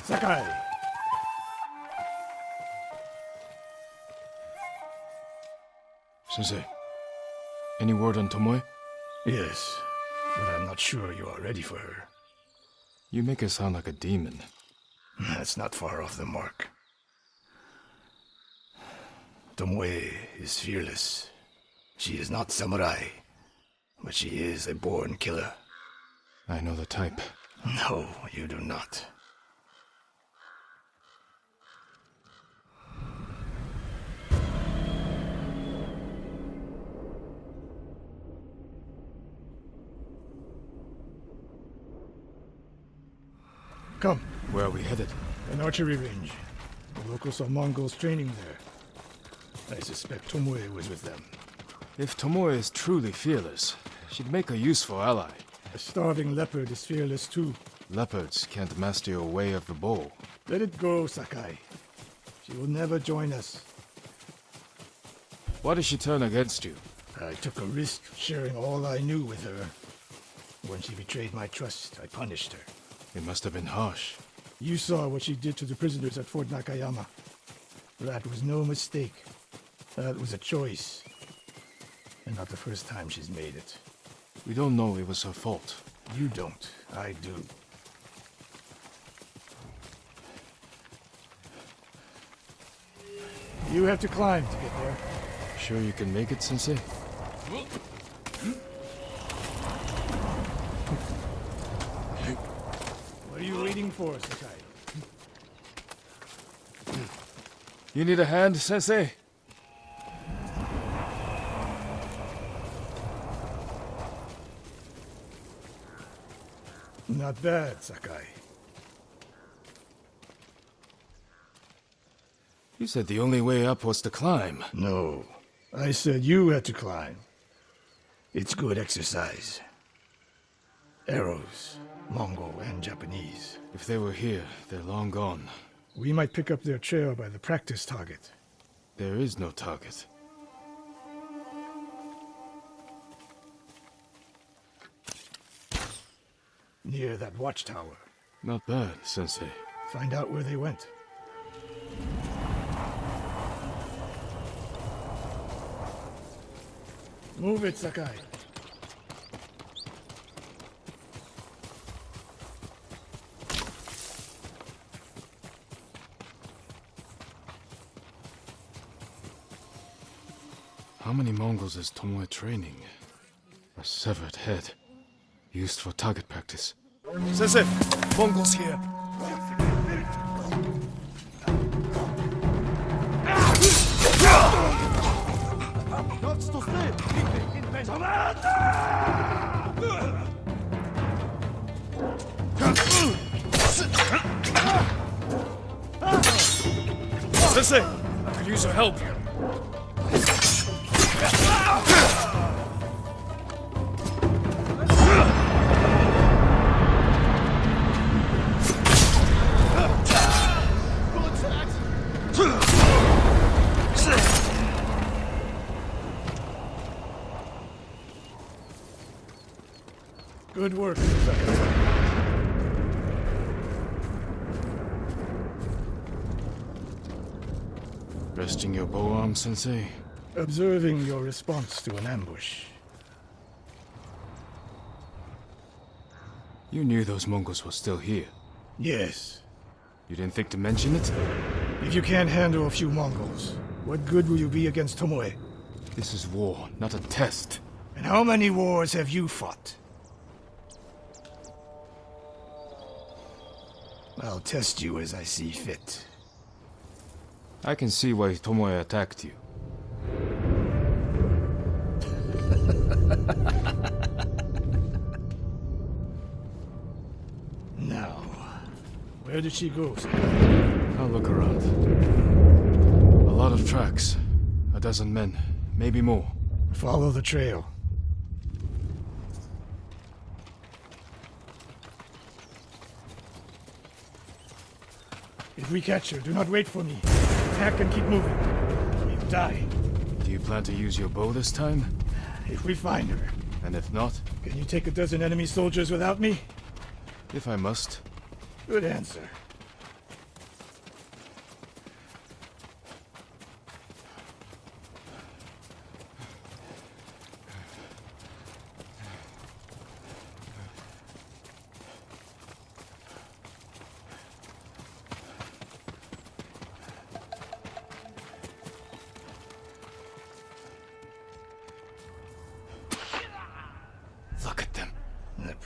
Sakai! Sensei, any word on Tomoe? Yes, but I'm not sure you are ready for her. You make her sound like a demon. That's not far off the mark. Tomoe is fearless. She is not samurai, but she is a born killer. I know the type. No, you do not. Come. Where are we headed? An archery range. The locals saw Mongols training there. I suspect Tomoe was with them. If Tomoe is truly fearless, she'd make a useful ally. A starving leopard is fearless too. Leopards can't master your way of the bow. Let it go, Sakai. She will never join us. Why did she turn against you? I took a risk sharing all I knew with her. When she betrayed my trust, I punished her. It must have been harsh. You saw what she did to the prisoners at Fort Nakayama. That was no mistake. That was a choice. And not the first time she's made it. We don't know it was her fault. You don't. I do. You have to climb to get there. Sure you can make it, Sensei? What are you waiting for, Sakai? You need a hand, Sensei? Not bad, Sakai. You said the only way up was to climb. No. I said you had to climb. It's good exercise. Arrows, Mongol and Japanese. If they were here, they're long gone. We might pick up their trail by the practice target. There is no target. Near that watchtower. Not bad, Sensei. Find out where they went. Move it, Sakai. How many Mongols is Tomoe training? A severed head. Used for target practice. Sensei! Mongols here! Sensei! I could use your help. Good work, Sakai. Resting your bow arm, Sensei? Observing your response to an ambush. You knew those Mongols were still here. Yes. You didn't think to mention it? If you can't handle a few Mongols, what good will you be against Tomoe? This is war, not a test. And how many wars have you fought? I'll test you as I see fit. I can see why Tomoe attacked you. Now, where did she go? I'll look around. A lot of tracks. A dozen men, maybe more. Follow the trail. If we catch her, do not wait for me. Attack and keep moving. We'll die. Do you plan to use your bow this time? If we find her. And if not? Can you take a dozen enemy soldiers without me? If I must. Good answer.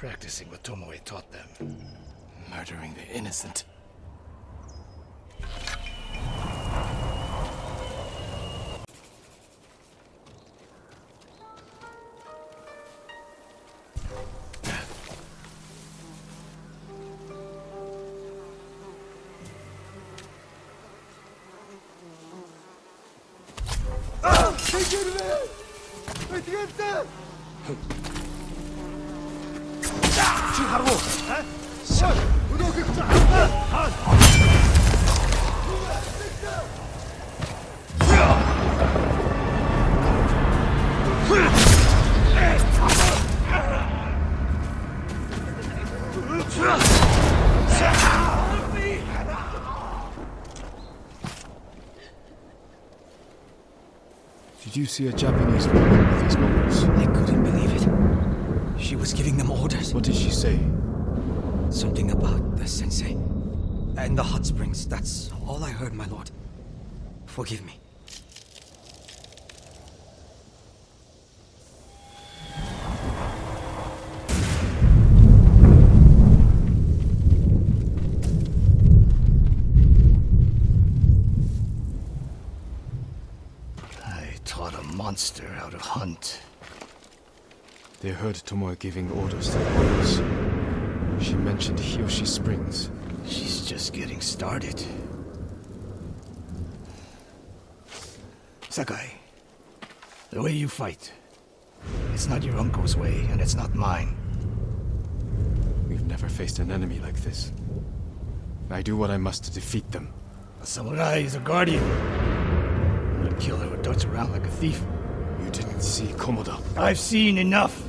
Practicing what Tomoe taught them. Murdering the innocent. Did you see a Japanese woman with these Mongols? I couldn't believe it. She was giving them orders. What did she say? Something about the Sensei. And the hot springs. That's all I heard, my lord. Forgive me. Monster how to hunt. They heard Tomoe giving orders to the Mongols. She mentioned Hiyoshi Springs. She's just getting started. Sakai, the way you fight, it's not your uncle's way, and it's not mine. We've never faced an enemy like this. I do what I must to defeat them. A samurai is a guardian. Not a killer who darts around like a thief. You didn't see Komoda. I've seen enough.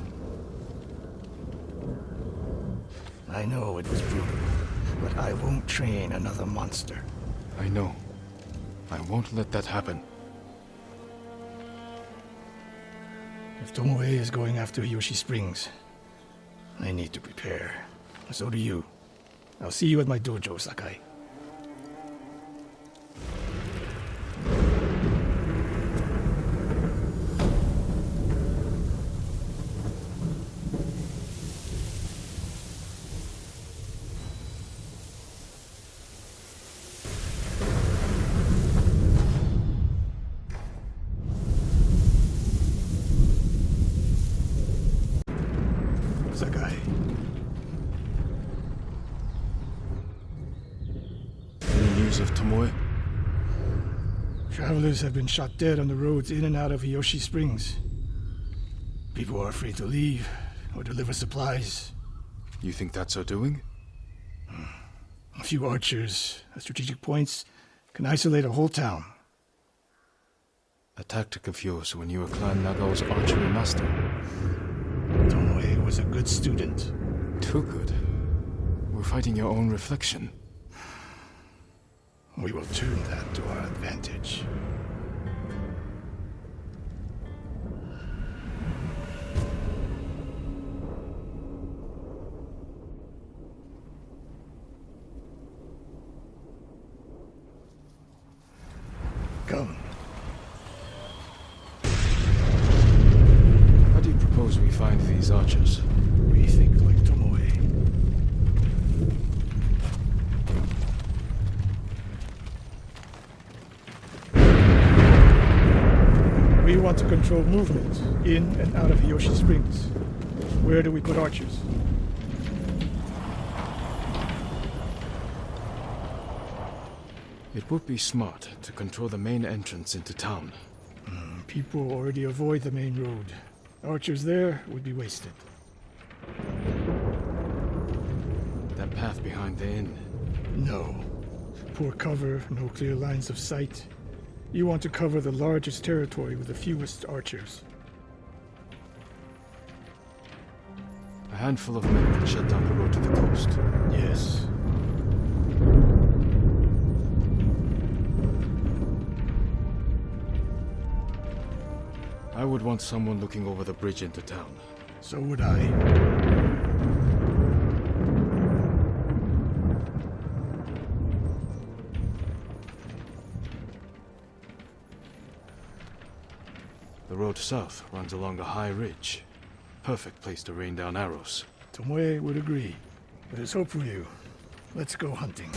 I know it was brutal, but I won't train another monster. I know. I won't let that happen. If Tomoe is going after Hiyoshi Springs, I need to prepare. So do you. I'll see you at my dojo, Sakai. Sakai. Any news of Tomoe? Travelers have been shot dead on the roads in and out of Hiyoshi Springs. People are afraid to leave or deliver supplies. You think that's her doing? A few archers at strategic points can isolate a whole town. A tactic of yours when you were Clan Nagao's archery master. Tomoe was a good student. Too good. We're fighting your own reflection. We will turn that to our advantage. Come. How do you propose we find these archers? We think like Tomoe. We want to control movement in and out of Hiyoshi Springs. Where do we put archers? It would be smart to control the main entrance into town. People already avoid the main road. Archers there would be wasted. That path behind the inn. No. Poor cover, no clear lines of sight. You want to cover the largest territory with the fewest archers. A handful of men can shut down the road to the coast. Yes. I would want someone looking over the bridge into town. So would I. The road south runs along a high ridge. Perfect place to rain down arrows. Tomoe would agree. But there's hope for you. Let's go hunting.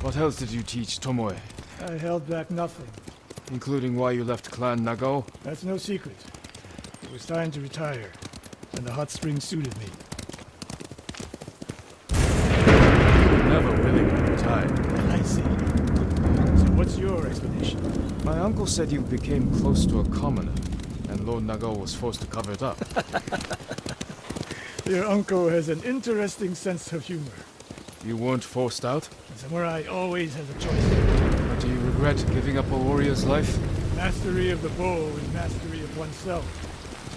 What else did you teach Tomoe? I held back nothing. Including why you left Clan Nagao? That's no secret. It was time to retire, and the hot spring suited me. You never really retired. I see. So what's your explanation? My uncle said you became close to a commoner, and Lord Nagao was forced to cover it up. Your uncle has an interesting sense of humor. You weren't forced out? A samurai always has a choice. Do you regret giving up a warrior's life? Mastery of the bow and mastery of oneself.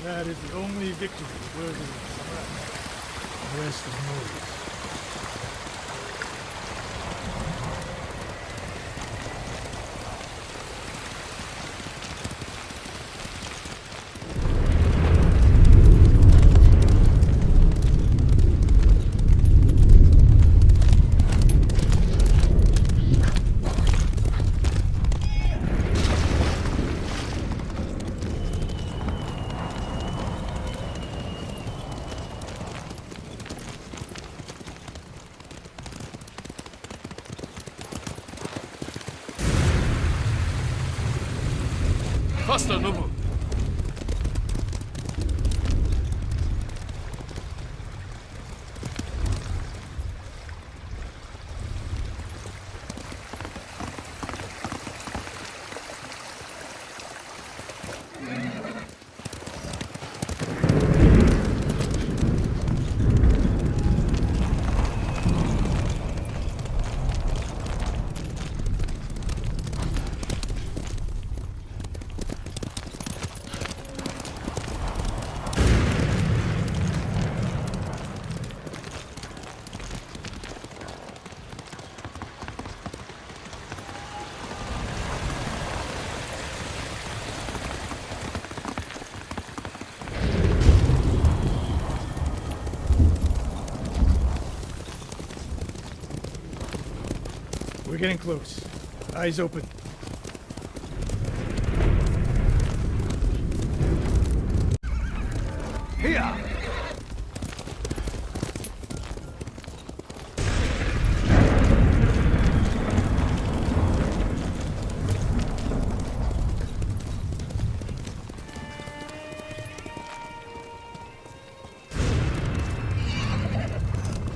That is the only victory worthy of a samurai. The rest is noise. Faster, Nobu! We're getting close. Eyes open. Here!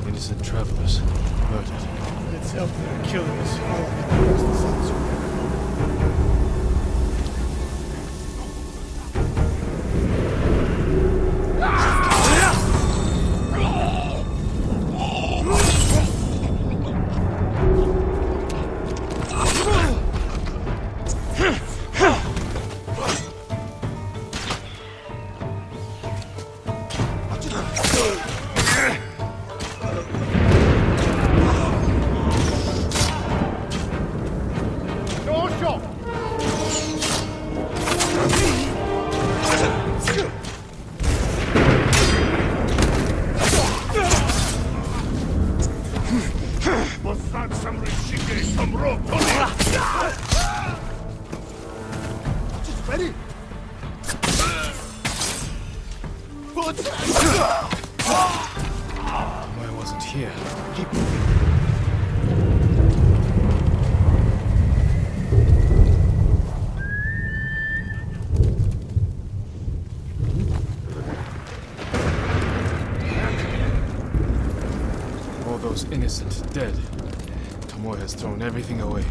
Innocent travelers, murdered. Let's help their killers follow across the Sansu. I wasn't here. Keep moving. innocent, dead. Tomoe has thrown everything away.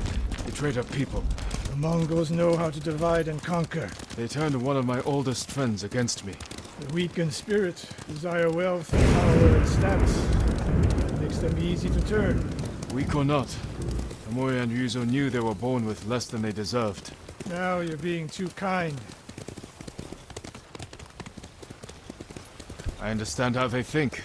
Betrayed her people. The Mongols know how to divide and conquer. They turned one of my oldest friends against me. The weak in spirit desire wealth, power, and status. That makes them easy to turn. Weak or not, Tomoe and Ryuzo knew they were born with less than they deserved. Now you're being too kind. I understand how they think.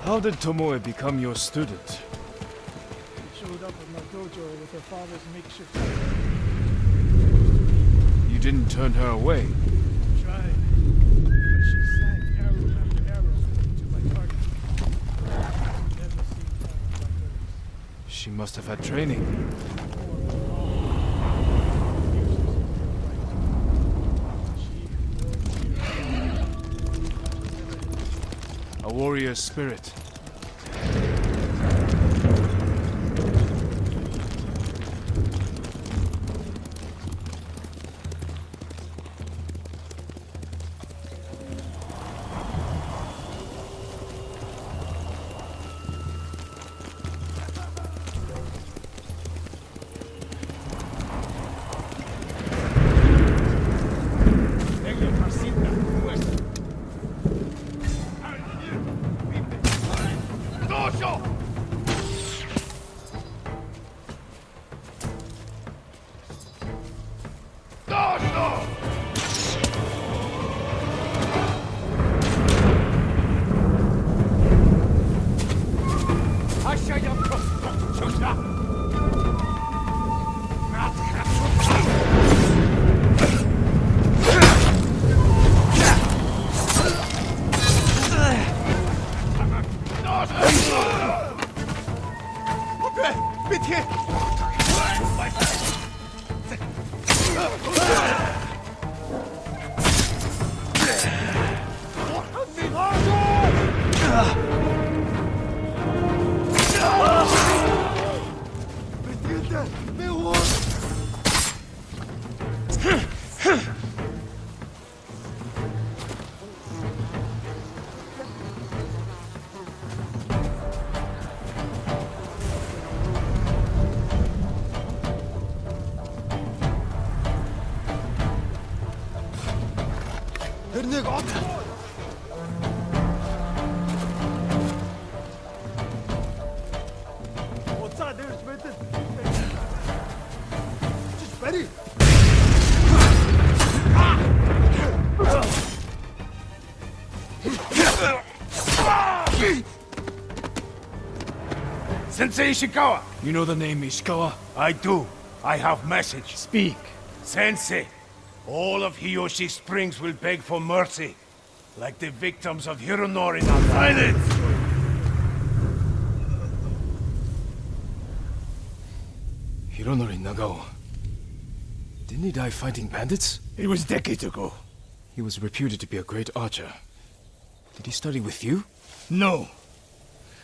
How did Tomoe become your student? She showed up at my dojo with her father's makeshift. You didn't turn her away. I tried, but she sank arrow after arrow into my target. Never seen talent like hers. She must have had training. A warrior's spirit. Sensei Ishikawa! You know the name Ishikawa? I do. I have message. Speak. Sensei, all of Hiyoshi Springs will beg for mercy, like the victims of Hironori now. Silence! Hironori Nagao. Didn't he die fighting bandits? It was decades ago. He was reputed to be a great archer. Did he study with you? No.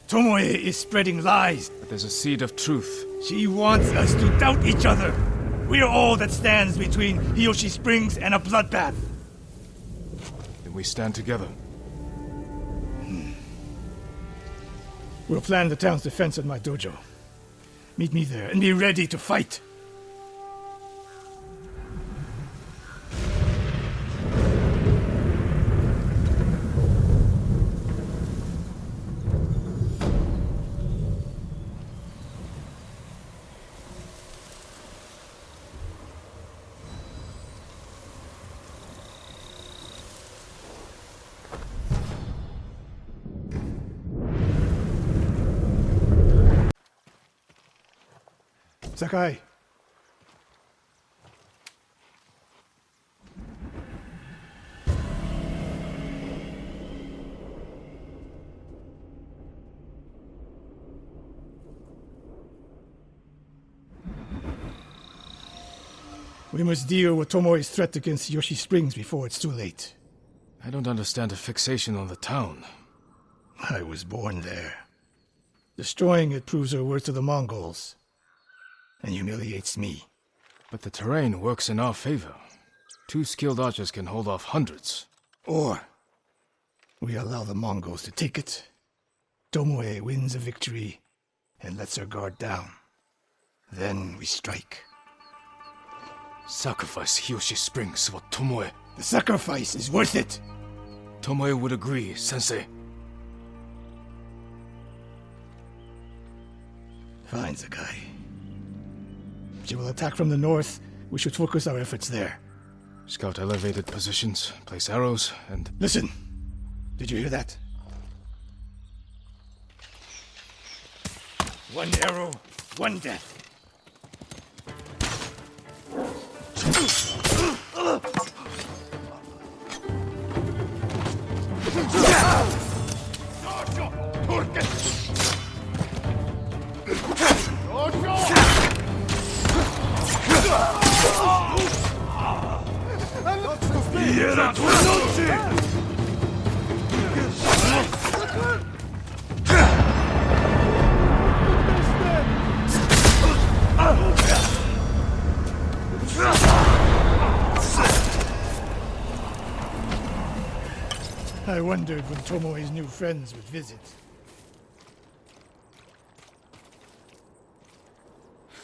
Tomoe is spreading lies. But there's a seed of truth. She wants us to doubt each other. We're all that stands between Hiyoshi Springs and a bloodbath. Then we stand together. We'll plan the town's defense at my dojo. Meet me there and be ready to fight. Sakai. We must deal with Tomoe's threat against Yoshi Springs before it's too late. I don't understand a fixation on the town. I was born there. Destroying it proves her worth to the Mongols. And humiliates me. But the terrain works in our favor. 2 skilled archers can hold off hundreds. Or we allow the Mongols to take it. Tomoe wins a victory and lets her guard down. Then we strike. Sacrifice Hiyoshi Springs for Tomoe. The sacrifice is worth it. Tomoe would agree, Sensei. Fine, Sakai. She will attack from the north. We should focus our efforts there. Scout elevated positions, place arrows, and... Listen! Did you hear that? One arrow, one death. I wondered when Tomoe's new friends would visit.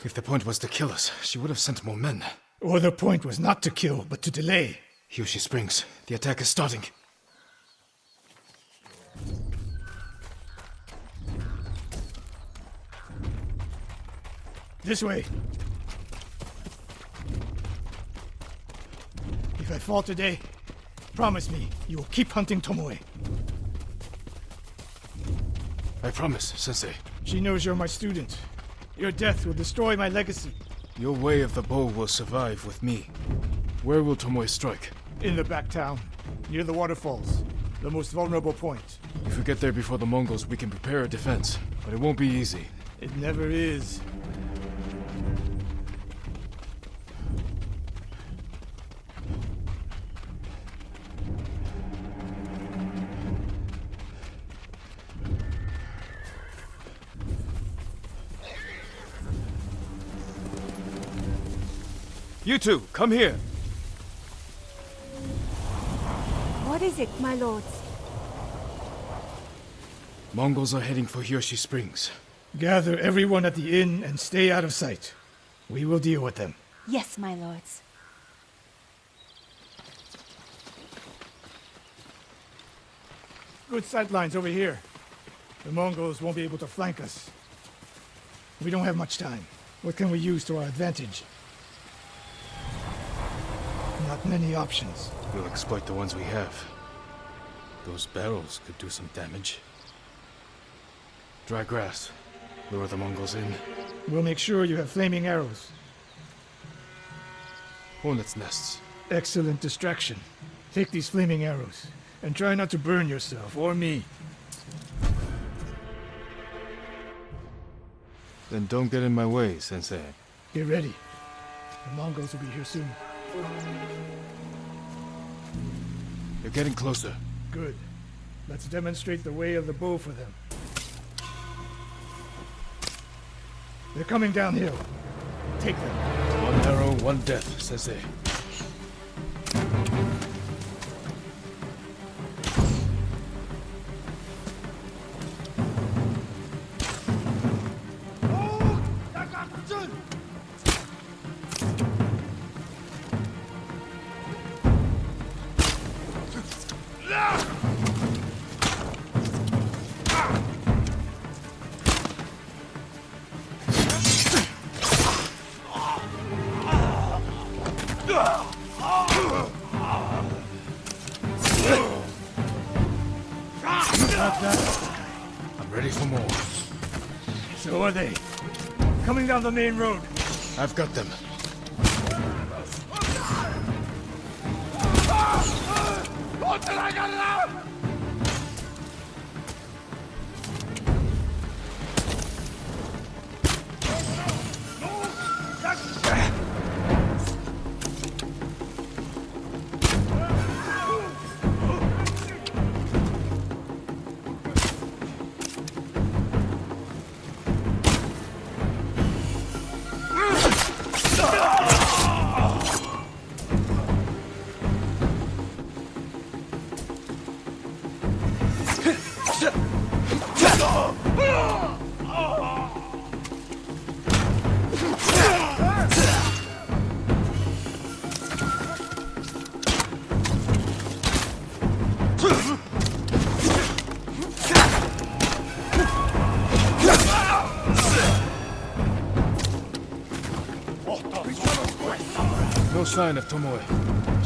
If the point was to kill us, she would have sent more men. Or the point was not to kill, but to delay. Hiyoshi Springs, the attack is starting. This way. If I fall today, promise me you will keep hunting Tomoe. I promise, Sensei. She knows you're my student. Your death will destroy my legacy. Your way of the bow will survive with me. Where will Tomoe strike? In the back town, near the waterfalls. The most vulnerable point. If we get there before the Mongols, we can prepare a defense. But it won't be easy. It never is. You two, come here. What is it, my lords? Mongols are heading for Hiyoshi Springs. Gather everyone at the inn and stay out of sight. We will deal with them. Yes, my lords. Good sight lines over here. The Mongols won't be able to flank us. We don't have much time. What can we use to our advantage? Not many options. We'll exploit the ones we have. Those barrels could do some damage. Dry grass. Lure the Mongols in. We'll make sure you have flaming arrows. Hornets' nests. Excellent distraction. Take these flaming arrows, and try not to burn yourself or me. Then don't get in my way, Sensei. Get ready. The Mongols will be here soon. You're getting closer. Good. Let's demonstrate the way of the bow for them. They're coming downhill. Take them. One arrow, one death, Sensei. I'm ready for more. So are they. Coming down the main road. I've got them. No sign of Tomoe.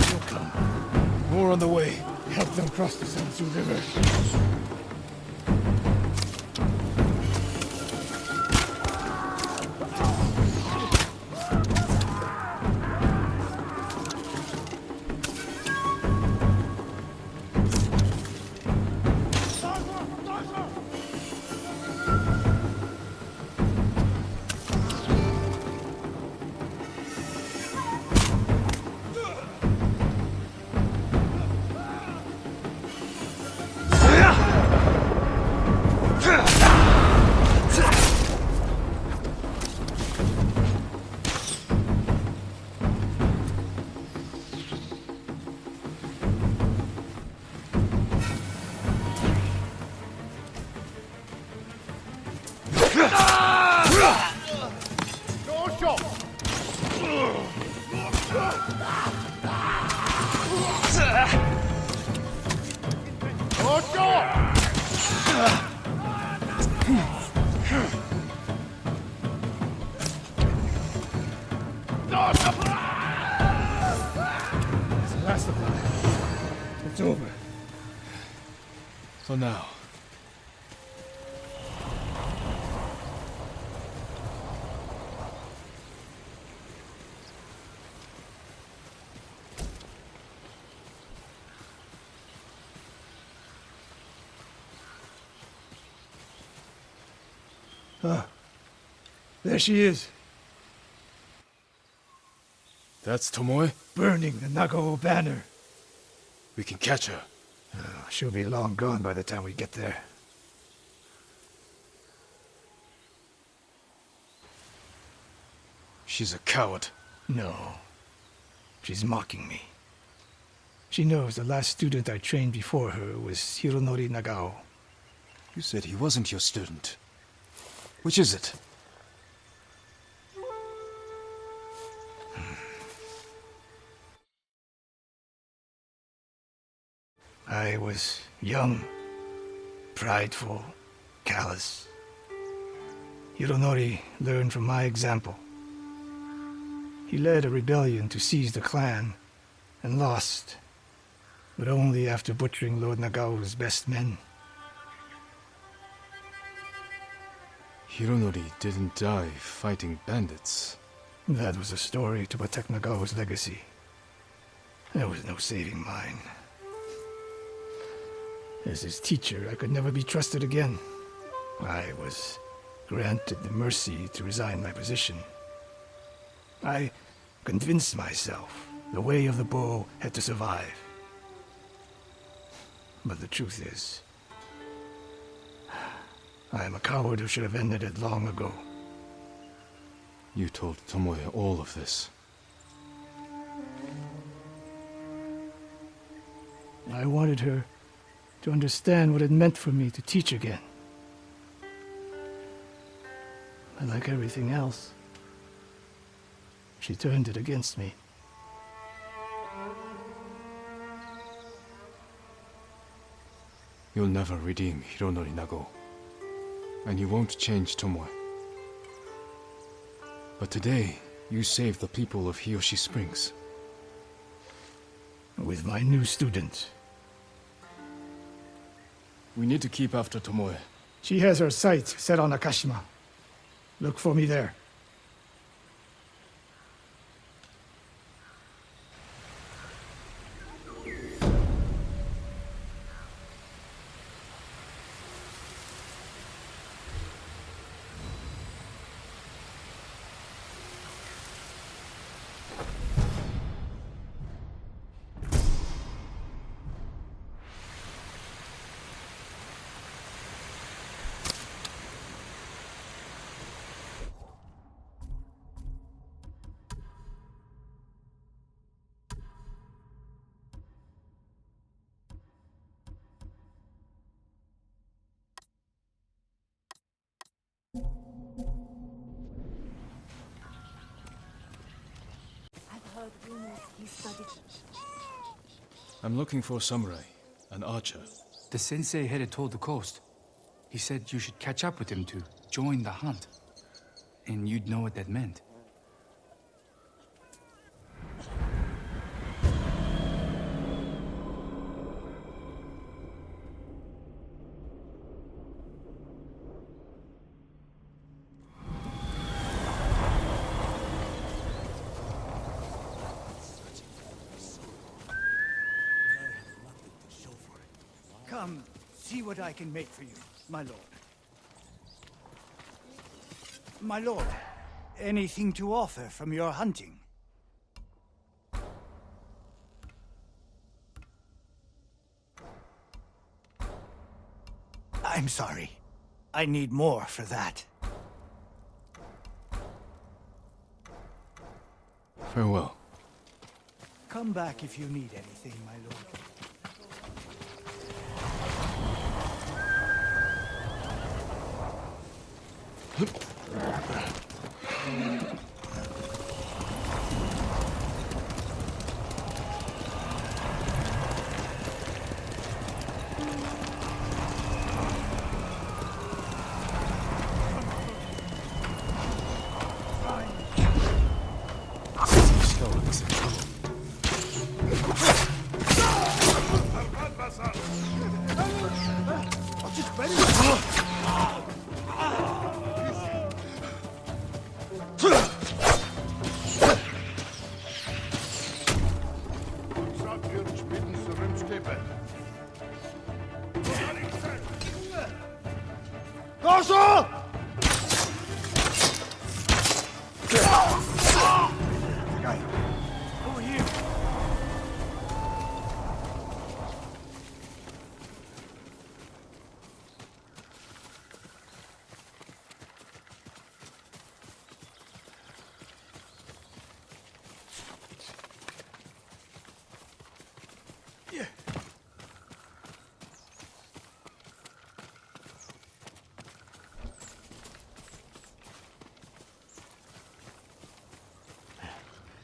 She'll come. More on the way. Help them cross the Sensu River. Last of them. It's over. For now. There she is, That's Tomoe? burning the Nagao banner. We can catch her. She'll be long gone by the time we get there. She's a coward. No. She's mocking me. She knows the last student I trained before her was Hironori Nagao. You said he wasn't your student. Which is it? I was young, prideful, callous. Hironori learned from my example. He led a rebellion to seize the clan, and lost, but only after butchering Lord Nagao's best men. Hironori didn't die fighting bandits. That was a story to protect Nagao's legacy. There was no saving mine. As his teacher, I could never be trusted again. I was granted the mercy to resign my position. I convinced myself the way of the bow had to survive. But the truth is, I am a coward who should have ended it long ago. You told Tomoe all of this. I wanted her to understand what it meant for me to teach again. But like everything else, she turned it against me. You'll never redeem Hironori Nago. And you won't change Tomoe. But today, you saved the people of Hiyoshi Springs. With my new student. We need to keep after Tomoe. She has her sights set on Akashima. Look for me there. I've heard rumors he studied. I'm looking for a samurai, an archer. The sensei headed toward the coast. He said you should catch up with him to join the hunt. And you'd know what that meant. Come, see what I can make for you, my lord. My lord, anything to offer from your hunting? I'm sorry. I need more for that. Farewell. Come back if you need anything, my lord. Ishikawa is in trouble.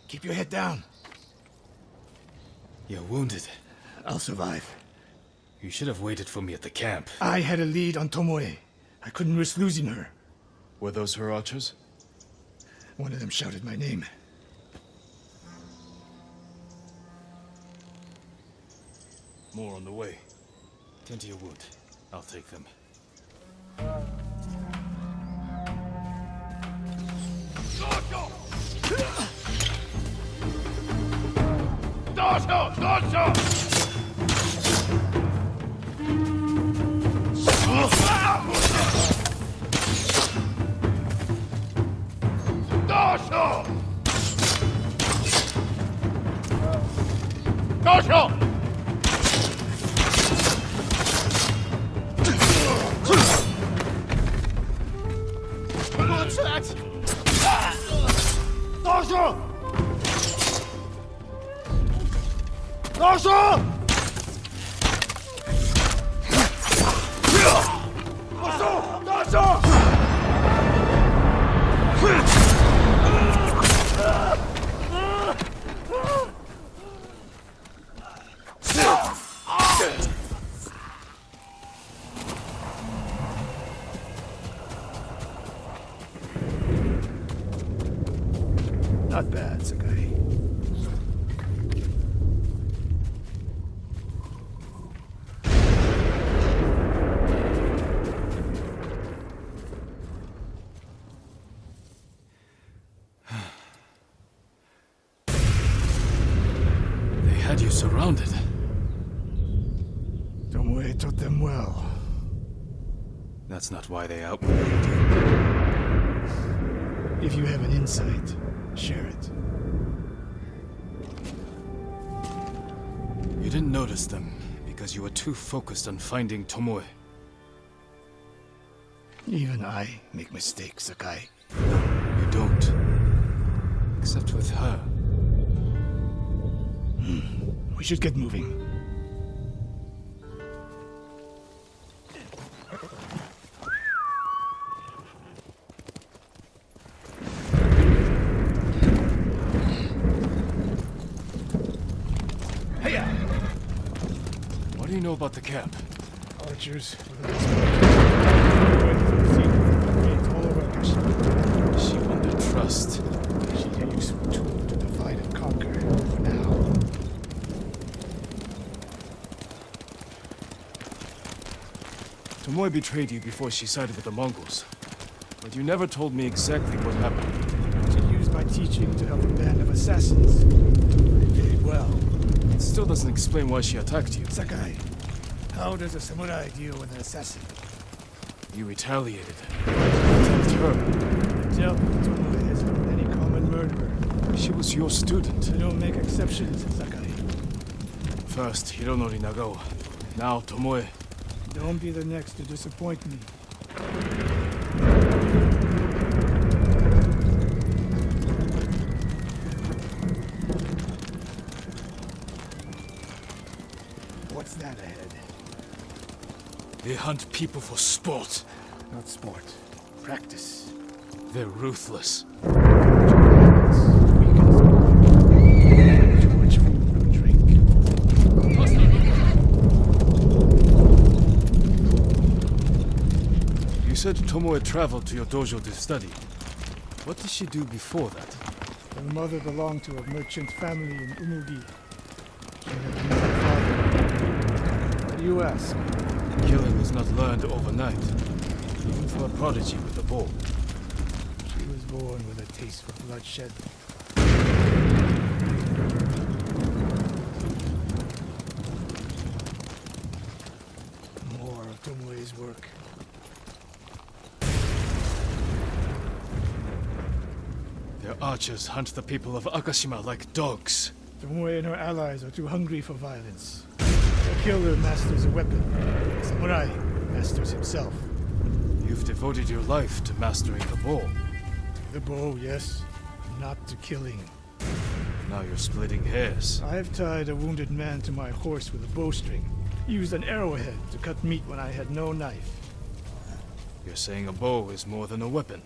Keep your head down. You're wounded. I'll survive. You should have waited for me at the camp. I had a lead on Tomoe. I couldn't risk losing her. Were those her archers? One of them shouted my name. More on the way. Tend to your wound. I'll take them. Not bad, Sakai. They had you surrounded. Tomoe taught them well. That's not why they outmaneuvered you. If you have an insight, share it. You didn't notice them because you were too focused on finding Tomoe. Even I make mistakes, Sakai. You don't. Except with her. We should get moving. What do you know about the camp? Archers. She wanted trust. She's a useful tool to divide and conquer for now. Tomoe betrayed you before she sided with the Mongols. But you never told me exactly what happened. She used my teaching to help a band of assassins. I did well. It still doesn't explain why she attacked you. Sakai, how does a samurai deal with an assassin? You retaliated. Attacked her. Tell Tomoe isn't any common murderer. She was your student. I don't make exceptions, Sakai. First, Hironori Nagao. Now, Tomoe. Don't be the next to disappoint me. What's that ahead? They hunt people for sport. Not sport. Practice. They're ruthless. Too much food, no drink. You said Tomoe traveled to your dojo to study. What did she do before that? Her mother belonged to a merchant family in Umugi. She had no father. What do you ask? Killing is not learned overnight. Even for a prodigy with a bow. She was born with a taste for bloodshed. More of Tomoe's work. Their archers hunt the people of Akashima like dogs. Tomoe and her allies are too hungry for violence. The killer masters a weapon. The samurai masters himself. You've devoted your life to mastering the bow. The bow, yes. Not to killing. Now you're splitting hairs. I've tied a wounded man to my horse with a bowstring. Used an arrowhead to cut meat when I had no knife. You're saying a bow is more than a weapon.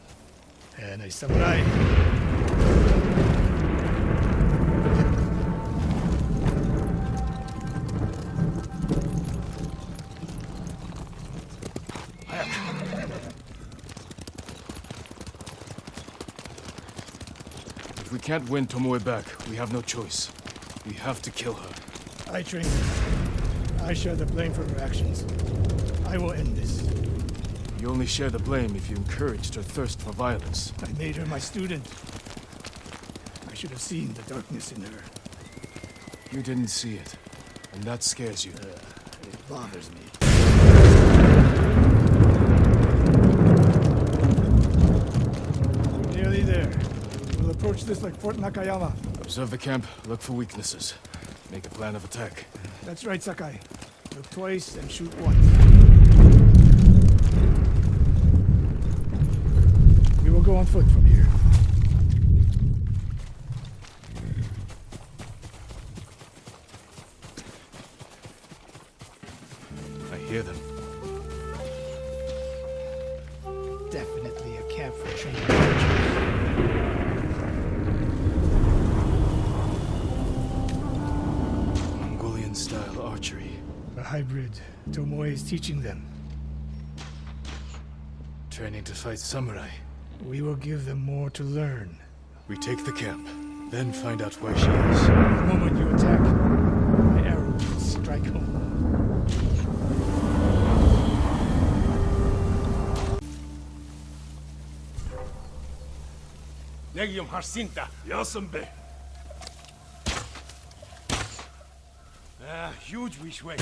And a samurai. If we can't win Tomoe back, we have no choice. We have to kill her. I trained her. I share the blame for her actions. I will end this. You only share the blame if you encouraged her thirst for violence. I made her my student. I should have seen the darkness in her. You didn't see it, and that scares you. It bothers me. We're nearly there. We'll approach this like Fort Nakayama. Observe the camp, look for weaknesses. Make a plan of attack. That's right, Sakai. Look twice and shoot once. We will go on foot from here. definitely a camp for training archers. Mongolian-style archery. A hybrid. Tomoe is teaching them. Training to fight samurai. We will give them more to learn. We take the camp, then find out where she is. The moment you attack, my arrow will strike home. Legium Harsinta. Yasambe. Huge wish way.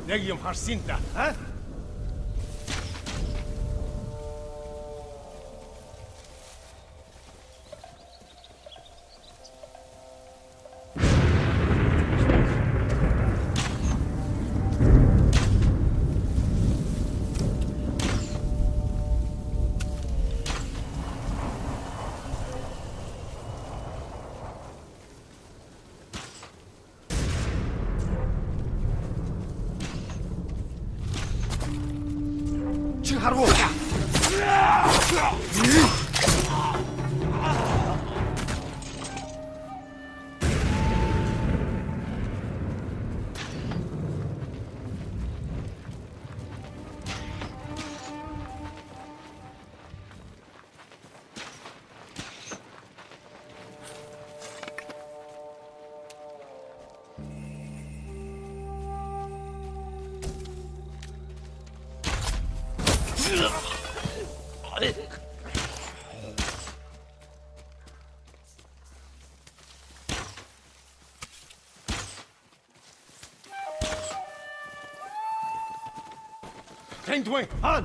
Legium Harsinta. Huh? Tengdwing, Han!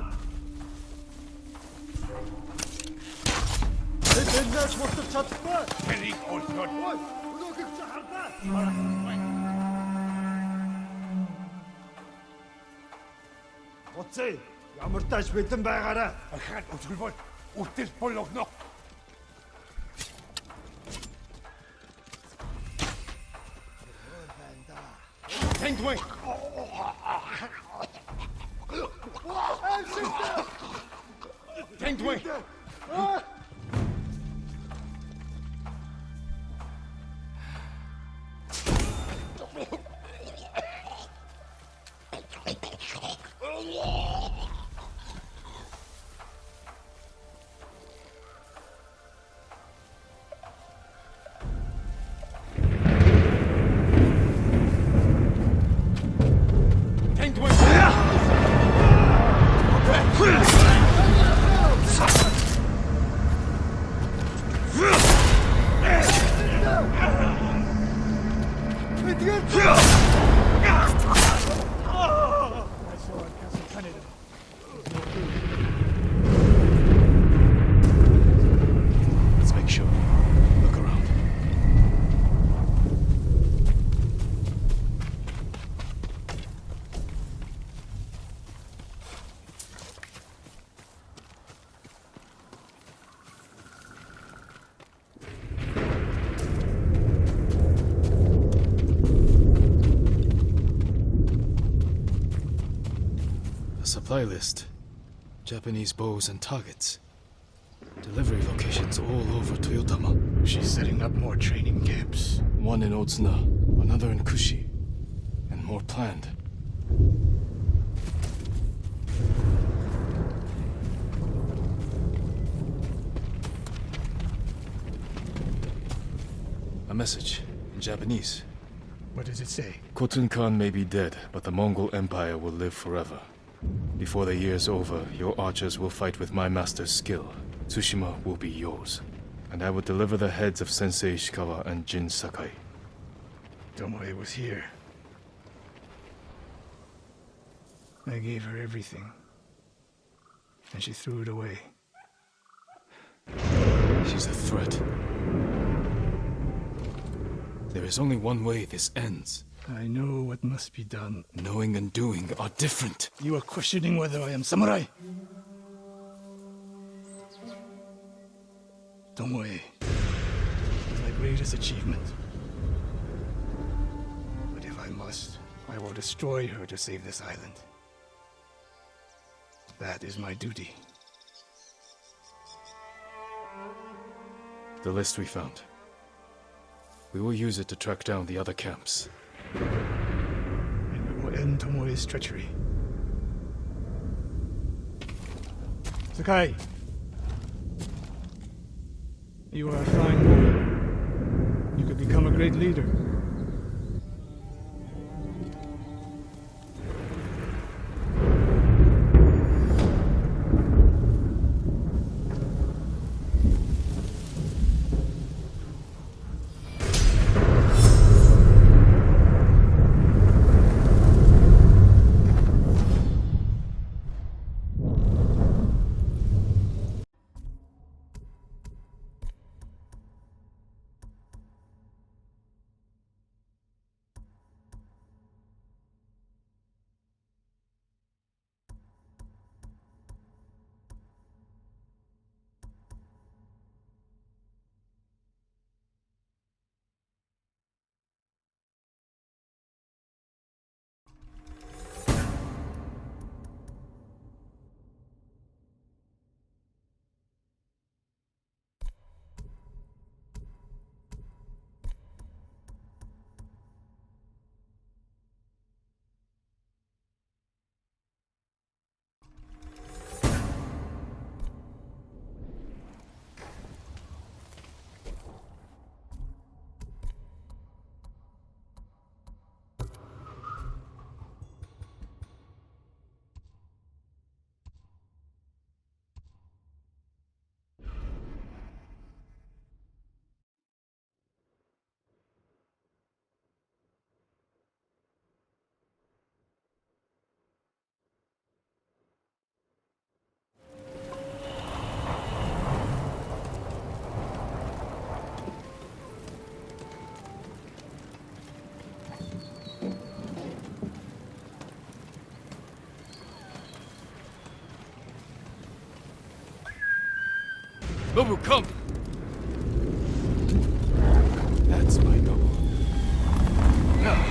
الناس والتشطفات Henrik Olsson. ولوك السحرات وطسي يا مرتاش بيتم باغرة We gaan ons gewoon. Het is volop nog. Tengdwing! Tengdwing! Let's make sure. Look around. A supply list. Japanese bows and targets. Delivery locations all over Toyotama. She's setting up more training camps. One in Otsuna, another in Kushi, and more planned. A message in Japanese. What does it say? Khotun Khan may be dead, but the Mongol Empire will live forever. Before the year's over, your archers will fight with my master's skill. Tsushima will be yours. And I will deliver the heads of Sensei Ishikawa and Jin Sakai. Tomoe was here. I gave her everything, and she threw it away. She's a threat. There is only one way this ends. I know what must be done. Knowing and doing are different. You are questioning whether I am samurai? Tomoe is my greatest achievement. But if I must, I will destroy her to save this island. That is my duty. The list we found. We will use it to track down the other camps. And we will end Tomoe's treachery. Sakai! You are a fine boy. You could become a great leader. Nobu, come! That's my Nobu. Now!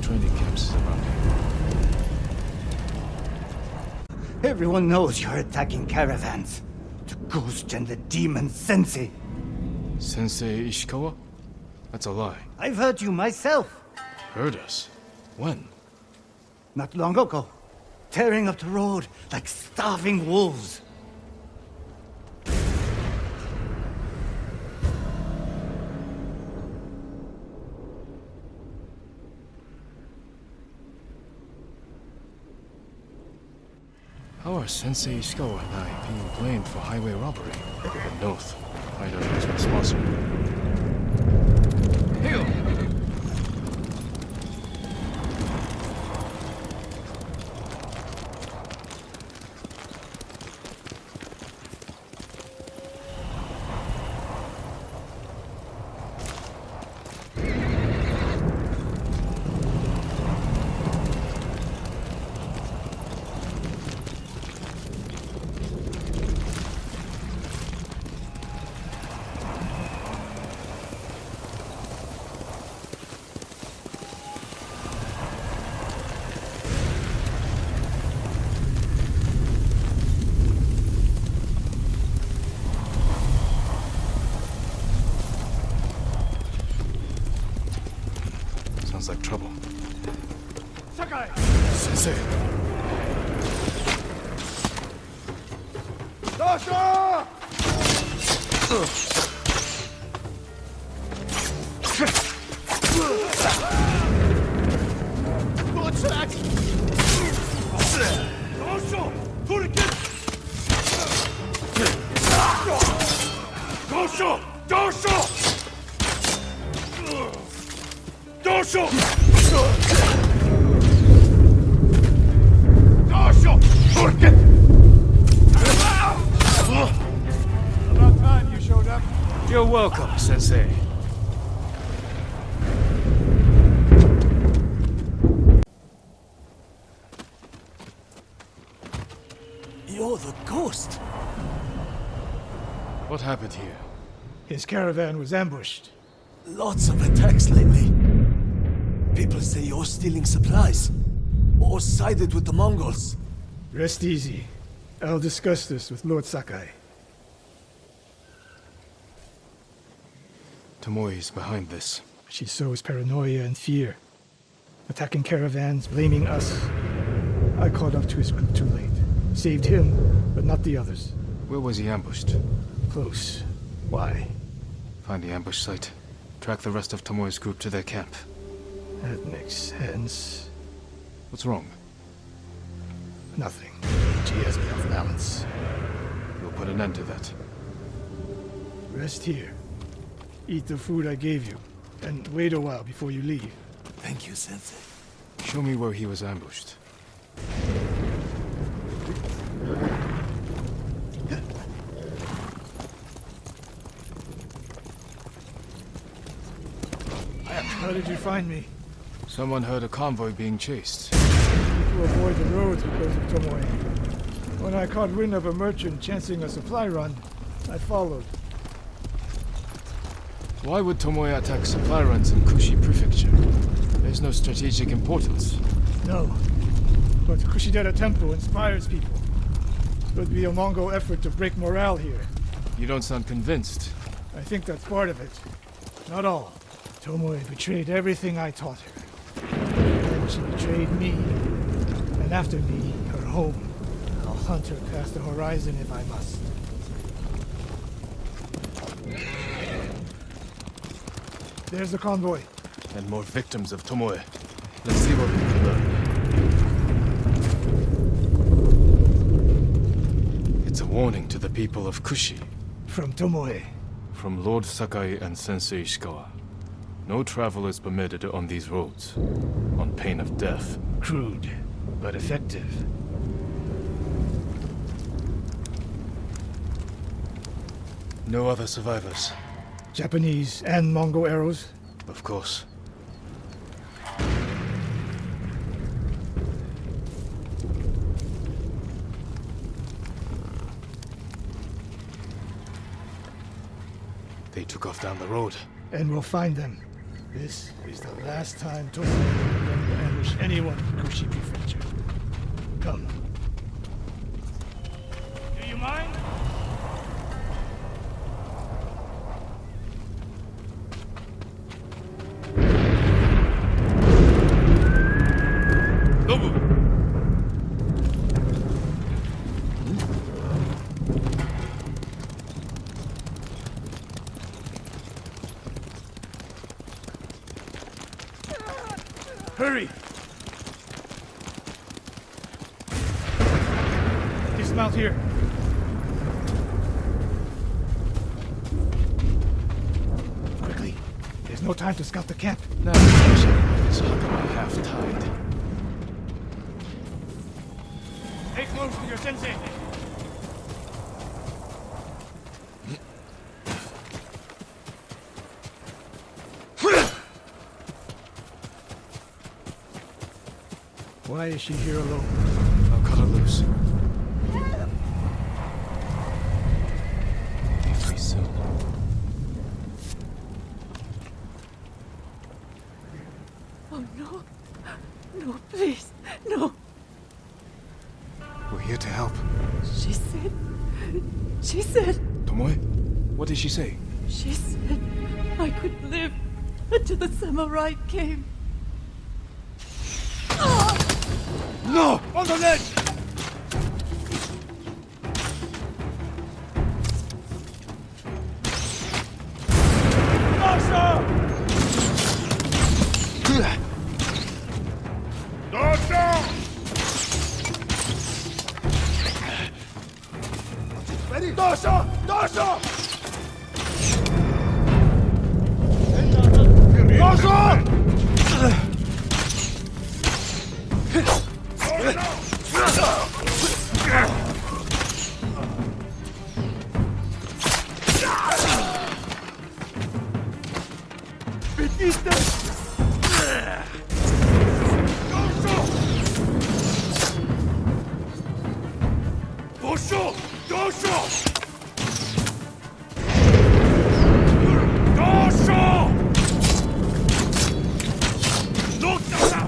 Training camps around here. Everyone knows you're attacking caravans. The ghost and the demon Sensei. Sensei Ishikawa? That's a lie. I've heard you myself. Heard us? When? Not long ago. Tearing up the road like starving wolves. How are Sensei Ishikawa and I being blamed for highway robbery? At North, Ida is responsible. Hail! Sounds like trouble. Sakai! Sensei! Dasha! What's that? Dasha! Turkin! Dasha! Dasha! Dasha! Dasha! Turkin! About time you showed up. You're welcome, Sensei. You're the ghost. What happened here? His caravan was ambushed. Lots of attacks lately. People say you're stealing supplies. Or sided with the Mongols. Rest easy. I'll discuss this with Lord Sakai. Tomoe is behind this. She sows paranoia and fear. Attacking caravans, blaming us. I caught up to his group too late. Saved him, but not the others. Where was he ambushed? Close. Why? Find the ambush site. Track the rest of Tomoe's group to their camp. That makes sense. What's wrong? Nothing. She has me off balance. You'll put an end to that. Rest here. Eat the food I gave you. And wait a while before you leave. Thank you, Sensei. Show me where he was ambushed. How did you find me? Someone heard a convoy being chased. To avoid the roads because of Tomoe. When I caught wind of a merchant chancing a supply run, I followed. Why would Tomoe attack supply runs in Kushi Prefecture? There's no strategic importance. No. But Kushidera Temple inspires people. Could be a Mongol effort to break morale here. You don't sound convinced. I think that's part of it. Not all. Tomoe betrayed everything I taught her. Then she betrayed me. And after me, her home. I'll hunt her past the horizon if I must. There's the convoy. And more victims of Tomoe. Let's see what we can learn. It's a warning to the people of Kushi. From Tomoe. From Lord Sakai and Sensei Ishikawa. No travel is permitted on these roads, on pain of death. Crude, but effective. No other survivors. Japanese and Mongol arrows. Of course. They took off down the road. And we'll find them. This is the last time Tomoe will ambush anyone in Kushi Prefecture. Come. Do you mind? Nobu! Hurry! Dismount here. Quickly. There's no time to scout the camp. Now, it's half-tide. Stay close to your sensei. Why is she here alone? I'll cut her loose. Be free soon. Oh no. No, please. No. We're here to help. She said, Tomoe? What did she say? I could live until the samurai came. No! On the ledge! Ready? Dasha! Dasha! Dasha! Dosho! Dosho! Dosho! Look down!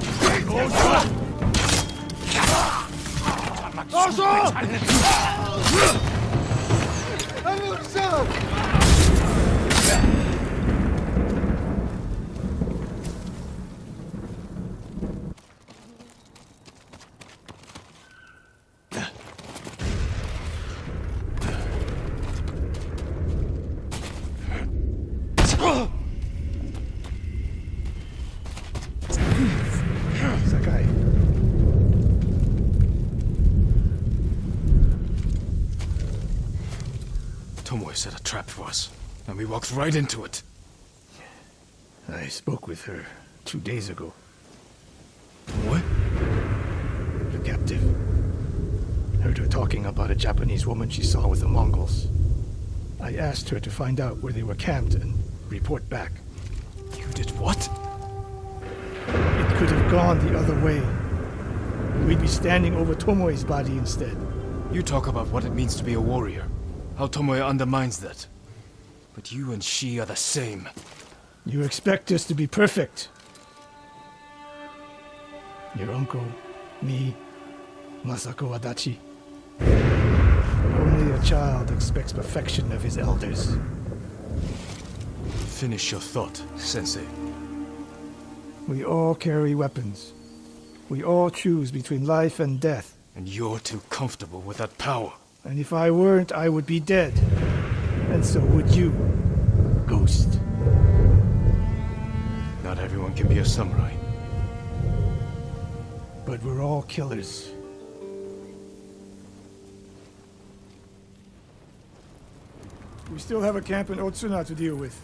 Dosho! Sakai. Tomoe set a trap for us, and we walked right into it. I spoke with her 2 days ago. What? The captive. Heard her talking about a Japanese woman she saw with the Mongols. I asked her to find out where they were camped and report back. You did what? It could have gone the other way. We'd be standing over Tomoe's body instead. You talk about what it means to be a warrior. How Tomoe undermines that. But you and she are the same. You expect us to be perfect. Your uncle, me, Masako Adachi. Only a child expects perfection of his elders. Finish your thought, Sensei. We all carry weapons. We all choose between life and death. And you're too comfortable with that power. And if I weren't, I would be dead. And so would you, Ghost. Not everyone can be a samurai. But we're all killers. We still have a camp in Otsuna to deal with.